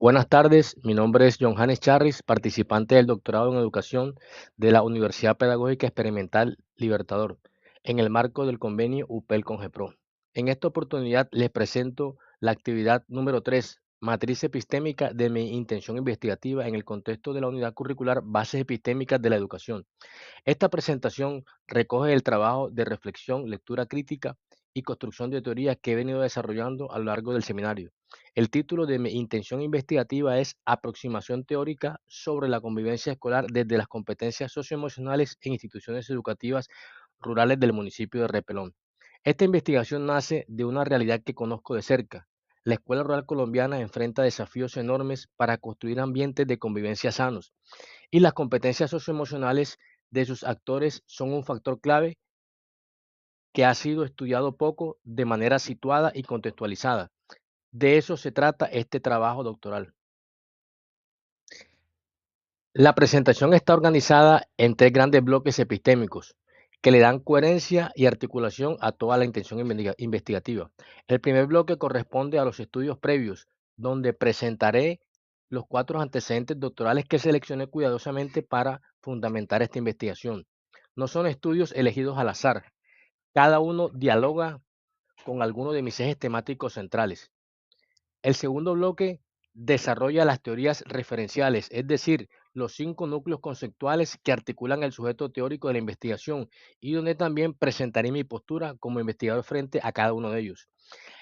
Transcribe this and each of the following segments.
Buenas tardes, mi nombre es John Hannes Charris, participante del doctorado en educación de la Universidad Pedagógica Experimental Libertador, en el marco del convenio UPEL con GEPRO. En esta oportunidad les presento la actividad número 3, matriz epistémica de mi intención investigativa en el contexto de la unidad curricular Bases epistémicas de la educación. Esta presentación recoge el trabajo de reflexión, lectura crítica y construcción de teorías que he venido desarrollando a lo largo del seminario. El título de mi intención investigativa es Aproximación teórica sobre la convivencia escolar desde las competencias socioemocionales en instituciones educativas rurales del municipio de Repelón. Esta investigación nace de una realidad que conozco de cerca. La escuela rural colombiana enfrenta desafíos enormes para construir ambientes de convivencia sanos y las competencias socioemocionales de sus actores son un factor clave que ha sido estudiado poco de manera situada y contextualizada. De eso se trata este trabajo doctoral. La presentación está organizada en tres grandes bloques epistémicos que le dan coherencia y articulación a toda la intención investigativa. El primer bloque corresponde a los estudios previos, donde presentaré los cuatro antecedentes doctorales que seleccioné cuidadosamente para fundamentar esta investigación. No son estudios elegidos al azar, cada uno dialoga con alguno de mis ejes temáticos centrales. El segundo bloque desarrolla las teorías referenciales, es decir, los cinco núcleos conceptuales que articulan el sujeto teórico de la investigación y donde también presentaré mi postura como investigador frente a cada uno de ellos.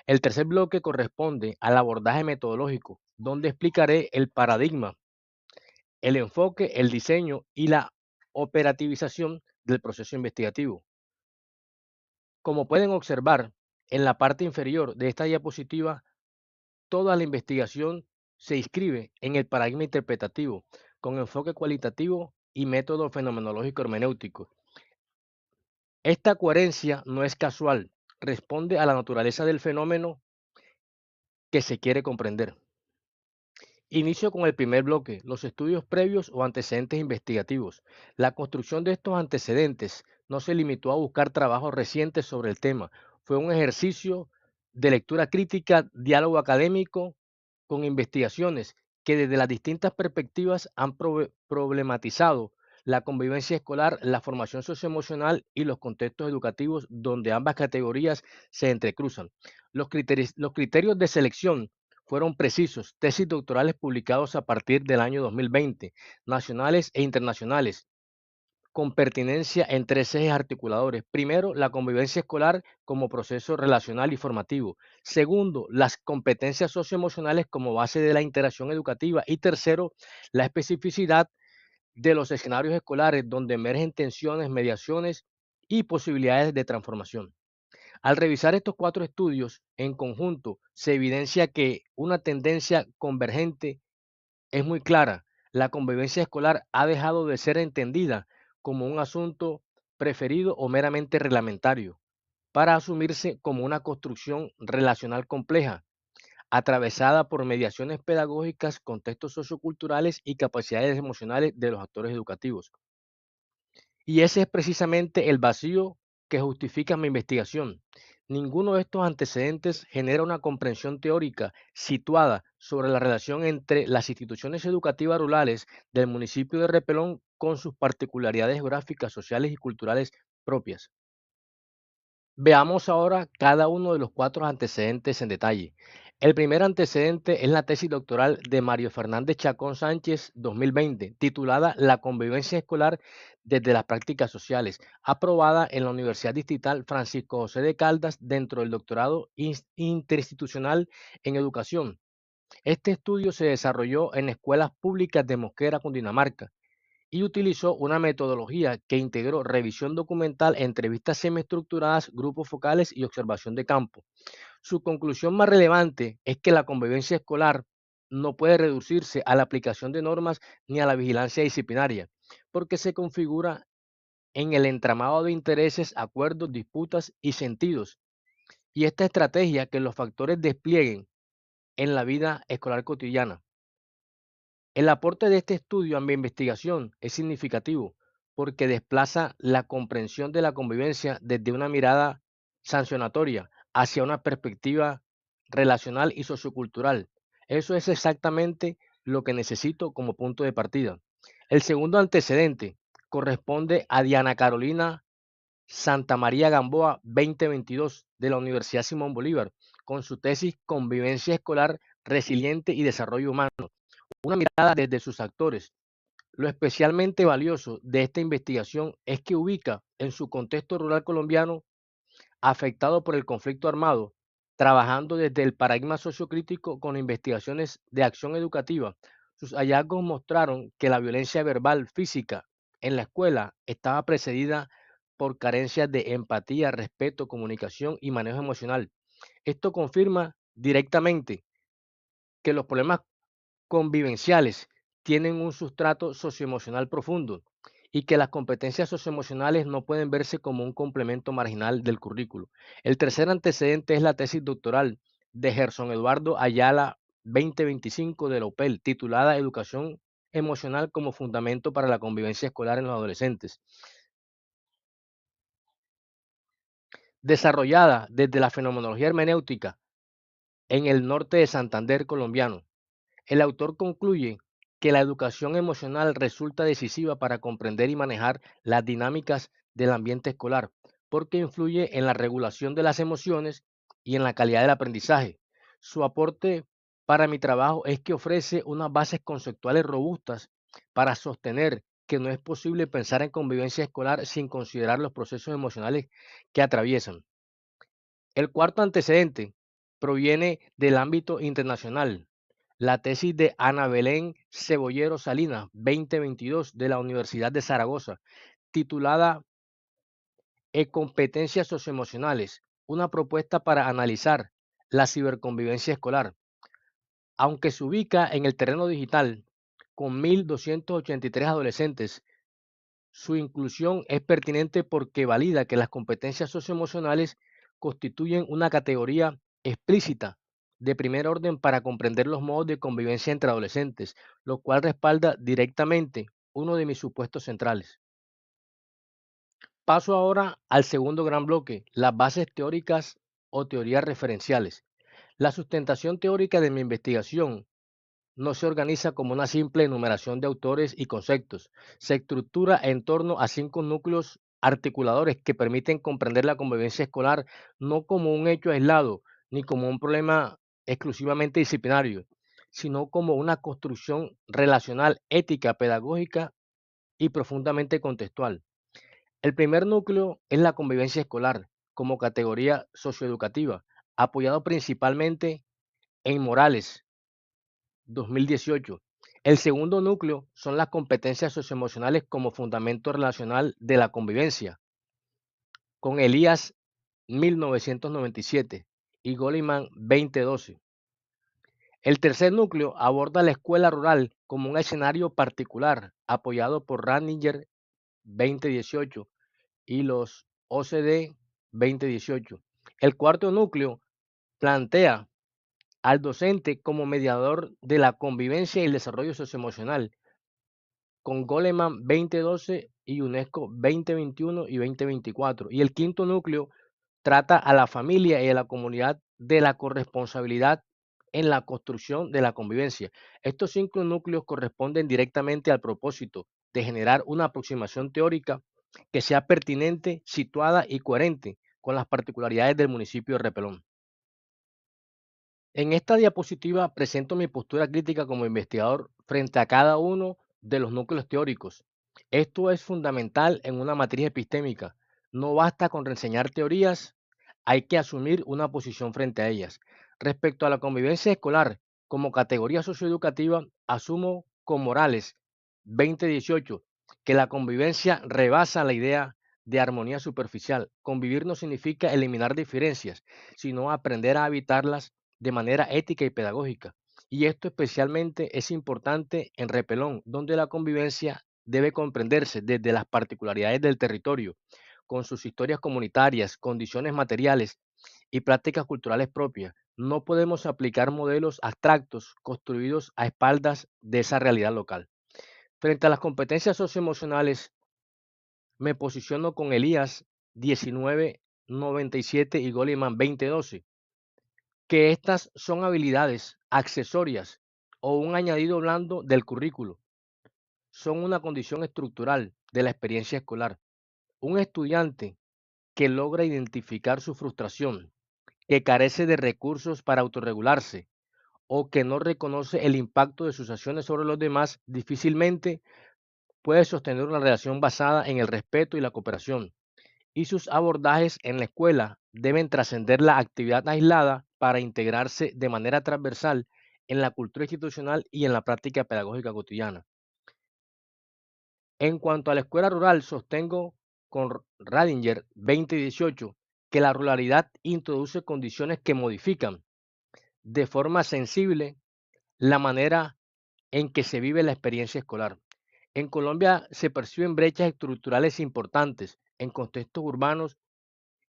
El tercer bloque corresponde al abordaje metodológico, donde explicaré el paradigma, el enfoque, el diseño y la operativización del proceso investigativo. Como pueden observar en la parte inferior de esta diapositiva, toda la investigación se inscribe en el paradigma interpretativo, con enfoque cualitativo y método fenomenológico hermenéutico. Esta coherencia no es casual, responde a la naturaleza del fenómeno que se quiere comprender. Inicio con el primer bloque, los estudios previos o antecedentes investigativos. La construcción de estos antecedentes no se limitó a buscar trabajos recientes sobre el tema, fue un ejercicio de lectura crítica, diálogo académico con investigaciones que desde las distintas perspectivas han problematizado la convivencia escolar, la formación socioemocional y los contextos educativos donde ambas categorías se entrecruzan. Los criterios de selección fueron precisos, tesis doctorales publicados a partir del año 2020, nacionales e internacionales, con pertinencia en tres ejes articuladores. Primero, la convivencia escolar como proceso relacional y formativo. Segundo, las competencias socioemocionales como base de la interacción educativa. Y tercero, la especificidad de los escenarios escolares donde emergen tensiones, mediaciones y posibilidades de transformación. Al revisar estos cuatro estudios en conjunto, se evidencia que una tendencia convergente es muy clara. La convivencia escolar ha dejado de ser entendida como un asunto preferido o meramente reglamentario, para asumirse como una construcción relacional compleja, atravesada por mediaciones pedagógicas, contextos socioculturales y capacidades emocionales de los actores educativos. Y ese es precisamente el vacío que justifica mi investigación. Ninguno de estos antecedentes genera una comprensión teórica situada sobre la relación entre las instituciones educativas rurales del municipio de Repelón con sus particularidades geográficas, sociales y culturales propias. Veamos ahora cada uno de los cuatro antecedentes en detalle. El primer antecedente es la tesis doctoral de Mario Fernández Chacón Sánchez 2020, titulada La convivencia escolar desde las prácticas sociales, aprobada en la Universidad Distrital Francisco José de Caldas dentro del doctorado interinstitucional en educación. Este estudio se desarrolló en escuelas públicas de Mosquera, Cundinamarca, y utilizó una metodología que integró revisión documental, entrevistas semiestructuradas, grupos focales y observación de campo. Su conclusión más relevante es que la convivencia escolar no puede reducirse a la aplicación de normas ni a la vigilancia disciplinaria, porque se configura en el entramado de intereses, acuerdos, disputas y sentidos. Y esta estrategia que los factores desplieguen en la vida escolar cotidiana. El aporte de este estudio a mi investigación es significativo porque desplaza la comprensión de la convivencia desde una mirada sancionatoria hacia una perspectiva relacional y sociocultural. Eso es exactamente lo que necesito como punto de partida. El segundo antecedente corresponde a Diana Carolina Santa María Gamboa 2022 de la Universidad Simón Bolívar, con su tesis Convivencia escolar resiliente y desarrollo humano, una mirada desde sus actores. Lo especialmente valioso de esta investigación es que ubica en su contexto rural colombiano afectado por el conflicto armado, trabajando desde el paradigma sociocrítico con investigaciones de acción educativa. Sus hallazgos mostraron que la violencia verbal física en la escuela estaba precedida por carencias de empatía, respeto, comunicación y manejo emocional. Esto confirma directamente que los problemas convivenciales tienen un sustrato socioemocional profundo y que las competencias socioemocionales no pueden verse como un complemento marginal del currículo. El tercer antecedente es la tesis doctoral de Gerson Eduardo Ayala 2025 de la UPEL, titulada Educación emocional como fundamento para la convivencia escolar en los adolescentes, desarrollada desde la fenomenología hermenéutica en el norte de Santander colombiano. El autor concluye que la educación emocional resulta decisiva para comprender y manejar las dinámicas del ambiente escolar, porque influye en la regulación de las emociones y en la calidad del aprendizaje. Su aporte para mi trabajo es que ofrece unas bases conceptuales robustas para sostener que no es posible pensar en convivencia escolar sin considerar los procesos emocionales que atraviesan. El cuarto antecedente proviene del ámbito internacional. La tesis de Ana Belén Cebollero Salinas, 2022, de la Universidad de Zaragoza, titulada Competencias socioemocionales, una propuesta para analizar la ciberconvivencia escolar. Aunque se ubica en el terreno digital, con 1.283 adolescentes, su inclusión es pertinente porque valida que las competencias socioemocionales constituyen una categoría explícita de primer orden para comprender los modos de convivencia entre adolescentes, lo cual respalda directamente uno de mis supuestos centrales. Paso ahora al segundo gran bloque, las bases teóricas o teorías referenciales. La sustentación teórica de mi investigación no se organiza como una simple enumeración de autores y conceptos. Se estructura en torno a 5 núcleos articuladores que permiten comprender la convivencia escolar no como un hecho aislado ni como un problema exclusivamente disciplinario, sino como una construcción relacional, ética, pedagógica y profundamente contextual. El primer núcleo es la convivencia escolar como categoría socioeducativa, apoyado principalmente en Morales, 2018. El segundo núcleo son las competencias socioemocionales como fundamento relacional de la convivencia, con Elías 1997 y Goleman 2012. El tercer núcleo aborda la escuela rural como un escenario particular, apoyado por Ranninger 2018 y los OCDE 2018. El cuarto núcleo plantea al docente como mediador de la convivencia y el desarrollo socioemocional, con Goleman 2012 y UNESCO 2021 y 2024. Y el quinto núcleo trata a la familia y a la comunidad de la corresponsabilidad en la construcción de la convivencia. Estos 5 núcleos corresponden directamente al propósito de generar una aproximación teórica que sea pertinente, situada y coherente con las particularidades del municipio de Repelón. En esta diapositiva presento mi postura crítica como investigador frente a cada uno de los núcleos teóricos. Esto es fundamental en una matriz epistémica. No basta con reseñar teorías, hay que asumir una posición frente a ellas. Respecto a la convivencia escolar como categoría socioeducativa, asumo con Morales 2018 que la convivencia rebasa la idea de armonía superficial. Convivir no significa eliminar diferencias, sino aprender a habitarlas de manera ética y pedagógica. Y esto especialmente es importante en Repelón, donde la convivencia debe comprenderse desde las particularidades del territorio, con sus historias comunitarias, condiciones materiales y prácticas culturales propias. No podemos aplicar modelos abstractos construidos a espaldas de esa realidad local. Frente a las competencias socioemocionales, me posiciono con Elías 1997 y Goleman 2012, que estas son habilidades accesorias o un añadido blando del currículo. Son una condición estructural de la experiencia escolar. Un estudiante que logra identificar su frustración, que carece de recursos para autorregularse o que no reconoce el impacto de sus acciones sobre los demás, difícilmente puede sostener una relación basada en el respeto y la cooperación. Y sus abordajes en la escuela deben trascender la actividad aislada para integrarse de manera transversal en la cultura institucional y en la práctica pedagógica cotidiana. En cuanto a la escuela rural, sostengo con Radinger 2018 que la ruralidad introduce condiciones que modifican de forma sensible la manera en que se vive la experiencia escolar. En Colombia se perciben brechas estructurales importantes en contextos urbanos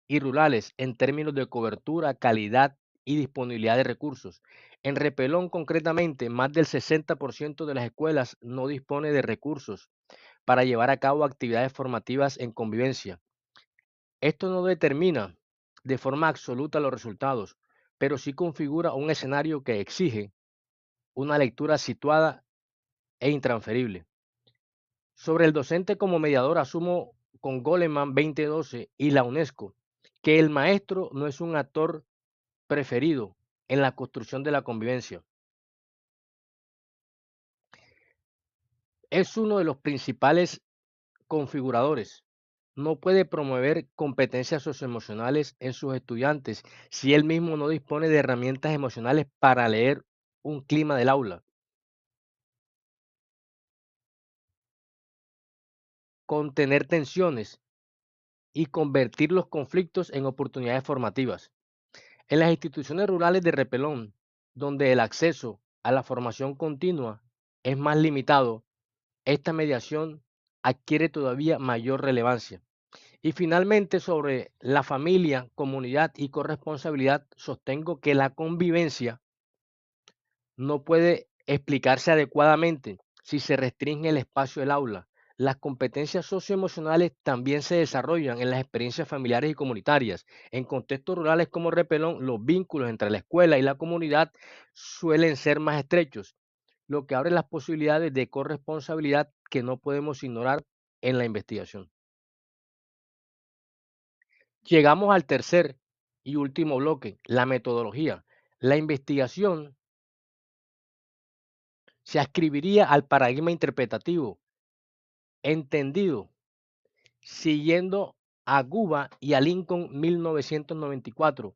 y rurales en términos de cobertura, calidad y disponibilidad de recursos. En Repelón, concretamente, más del 60% de las escuelas no dispone de recursos para llevar a cabo actividades formativas en convivencia. Esto no determina de forma absoluta los resultados, pero sí configura un escenario que exige una lectura situada e intransferible. Sobre el docente como mediador asumo con Goleman 2012 y la UNESCO que el maestro no es un actor preferido en la construcción de la convivencia. Es uno de los principales configuradores. No puede promover competencias socioemocionales en sus estudiantes si él mismo no dispone de herramientas emocionales para leer un clima del aula, contener tensiones y convertir los conflictos en oportunidades formativas. En las instituciones rurales de Repelón, donde el acceso a la formación continua es más limitado, esta mediación adquiere todavía mayor relevancia. Y finalmente, sobre la familia, comunidad y corresponsabilidad, sostengo que la convivencia no puede explicarse adecuadamente si se restringe el espacio del aula. Las competencias socioemocionales también se desarrollan en las experiencias familiares y comunitarias. En contextos rurales como Repelón, los vínculos entre la escuela y la comunidad suelen ser más estrechos, lo que abre las posibilidades de corresponsabilidad que no podemos ignorar en la investigación. Llegamos al tercer y último bloque, la metodología. La investigación se ascribiría al paradigma interpretativo, entendido siguiendo a Guba y a Lincoln 1994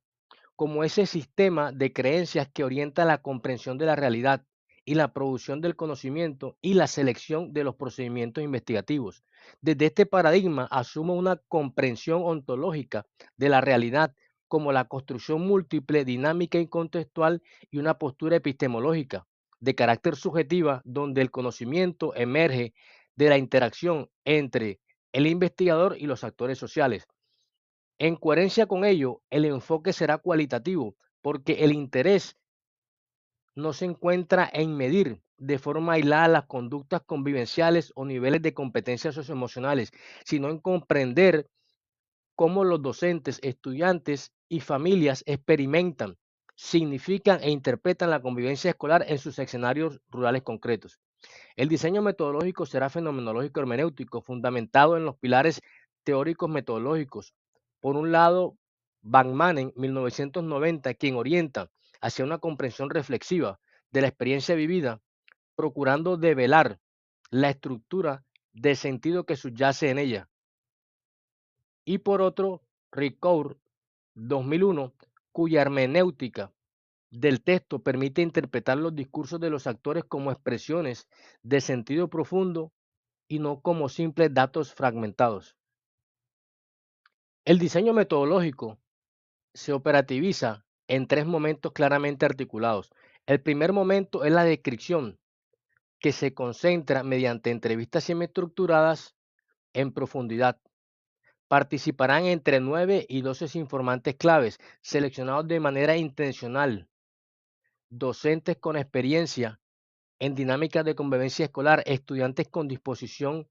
como ese sistema de creencias que orienta la comprensión de la realidad y la producción del conocimiento y la selección de los procedimientos investigativos. Desde este paradigma asumo una comprensión ontológica de la realidad como la construcción múltiple, dinámica y contextual y una postura epistemológica de carácter subjetiva donde el conocimiento emerge de la interacción entre el investigador y los actores sociales. En coherencia con ello, el enfoque será cualitativo, porque el interés no se encuentra en medir de forma aislada las conductas convivenciales o niveles de competencias socioemocionales, sino en comprender cómo los docentes, estudiantes y familias experimentan, significan e interpretan la convivencia escolar en sus escenarios rurales concretos. El diseño metodológico será fenomenológico hermenéutico, fundamentado en los pilares teóricos metodológicos. Por un lado, Van Manen, 1990, quien orienta hacia una comprensión reflexiva de la experiencia vivida, procurando develar la estructura de sentido que subyace en ella. Y por otro, Ricoeur, 2001, cuya hermenéutica del texto permite interpretar los discursos de los actores como expresiones de sentido profundo y no como simples datos fragmentados. El diseño metodológico se operativiza en tres momentos claramente articulados. El primer momento es la descripción, que se concentra mediante entrevistas semiestructuradas en profundidad. Participarán entre 9 y 12 informantes claves, seleccionados de manera intencional, docentes con experiencia en dinámicas de convivencia escolar, estudiantes con disposición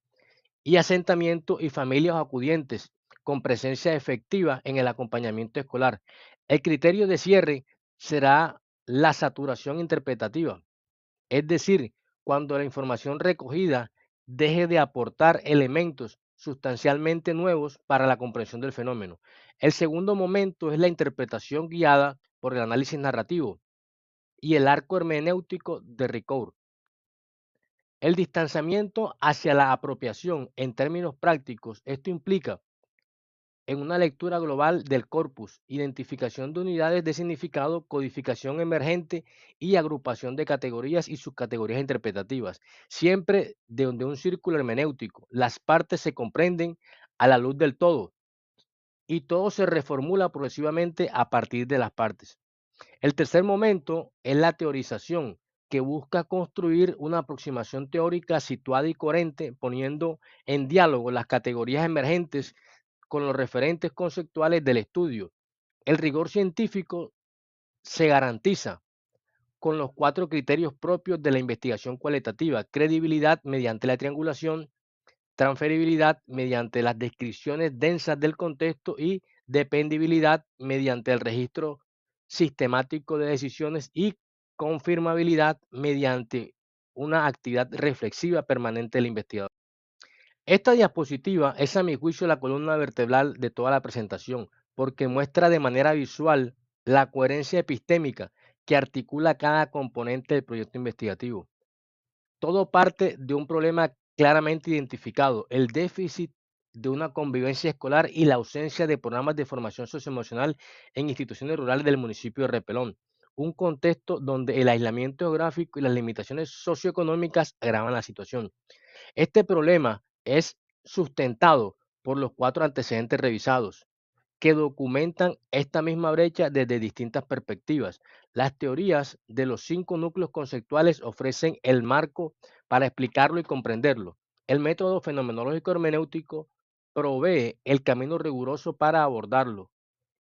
y asentamiento y familias acudientes con presencia efectiva en el acompañamiento escolar. El criterio de cierre será la saturación interpretativa, es decir, cuando la información recogida deje de aportar elementos sustancialmente nuevos para la comprensión del fenómeno. El segundo momento es la interpretación guiada por el análisis narrativo y el arco hermenéutico de Ricoeur. El distanciamiento hacia la apropiación en términos prácticos, esto implica en una lectura global del corpus, identificación de unidades de significado, codificación emergente y agrupación de categorías y subcategorías interpretativas, siempre de donde un círculo hermenéutico. Las partes se comprenden a la luz del todo y todo se reformula progresivamente a partir de las partes. El tercer momento es la teorización, que busca construir una aproximación teórica situada y coherente, poniendo en diálogo las categorías emergentes con los referentes conceptuales del estudio. El rigor científico se garantiza con los cuatro criterios propios de la investigación cualitativa: credibilidad mediante la triangulación, transferibilidad mediante las descripciones densas del contexto y dependibilidad mediante el registro sistemático de decisiones y confirmabilidad mediante una actividad reflexiva permanente del investigador. Esta diapositiva es, a mi juicio, la columna vertebral de toda la presentación, porque muestra de manera visual la coherencia epistémica que articula cada componente del proyecto investigativo. Todo parte de un problema claramente identificado: el déficit de una convivencia escolar y la ausencia de programas de formación socioemocional en instituciones rurales del municipio de Repelón, un contexto donde el aislamiento geográfico y las limitaciones socioeconómicas agravan la situación. Este problema es sustentado por los cuatro antecedentes revisados, que documentan esta misma brecha desde distintas perspectivas. Las teorías de los cinco núcleos conceptuales ofrecen el marco para explicarlo y comprenderlo. El método fenomenológico hermenéutico provee el camino riguroso para abordarlo.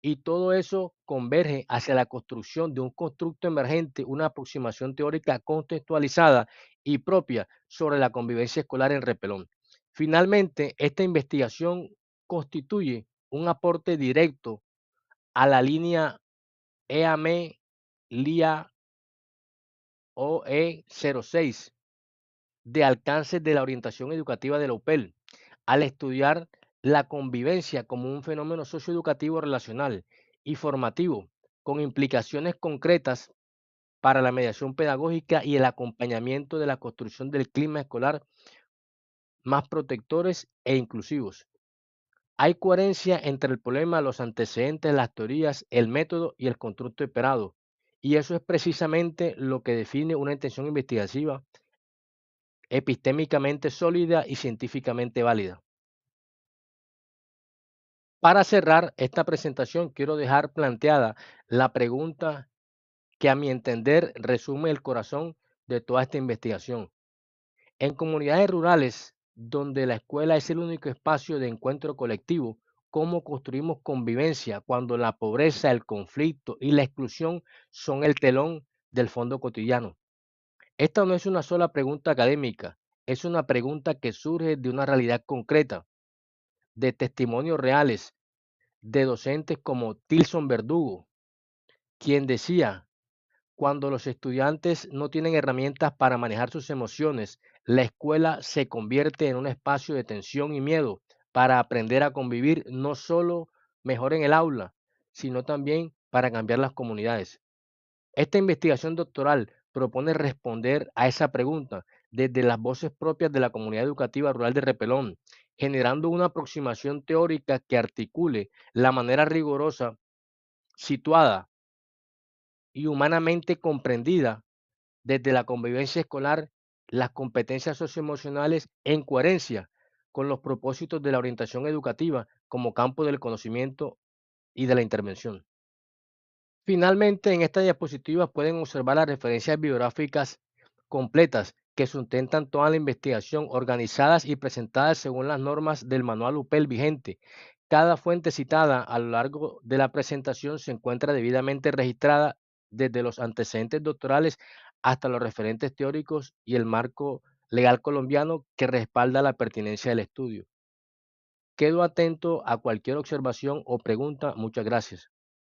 Y todo eso converge hacia la construcción de un constructo emergente, una aproximación teórica contextualizada y propia sobre la convivencia escolar en Repelón. Finalmente, esta investigación constituye un aporte directo a la línea EAME LIA OE06 de alcance de la orientación educativa de la UPEL, al estudiar la convivencia como un fenómeno socioeducativo relacional y formativo, con implicaciones concretas para la mediación pedagógica y el acompañamiento de la construcción del clima escolar más protectores e inclusivos. Hay coherencia entre el problema, los antecedentes, las teorías, el método y el constructo esperado. Y eso es precisamente lo que define una intención investigativa epistémicamente sólida y científicamente válida. Para cerrar esta presentación, quiero dejar planteada la pregunta que, a mi entender, resume el corazón de toda esta investigación. En comunidades rurales, donde la escuela es el único espacio de encuentro colectivo, ¿cómo construimos convivencia cuando la pobreza, el conflicto y la exclusión son el telón del fondo cotidiano? Esta no es una sola pregunta académica, es una pregunta que surge de una realidad concreta, de testimonios reales, de docentes como Tilson Verdugo, quien decía: cuando los estudiantes no tienen herramientas para manejar sus emociones, la escuela se convierte en un espacio de tensión y miedo para aprender a convivir no solo mejor en el aula, sino también para cambiar las comunidades. Esta investigación doctoral propone responder a esa pregunta desde las voces propias de la comunidad educativa rural de Repelón, generando una aproximación teórica que articule la manera rigurosa, situada y humanamente comprendida desde la convivencia escolar, las competencias socioemocionales en coherencia con los propósitos de la orientación educativa como campo del conocimiento y de la intervención. Finalmente, en esta diapositiva pueden observar las referencias bibliográficas completas que sustentan toda la investigación, organizadas y presentadas según las normas del manual UPEL vigente. Cada fuente citada a lo largo de la presentación se encuentra debidamente registrada, desde los antecedentes doctorales hasta los referentes teóricos y el marco legal colombiano que respalda la pertinencia del estudio. Quedo atento a cualquier observación o pregunta. Muchas gracias.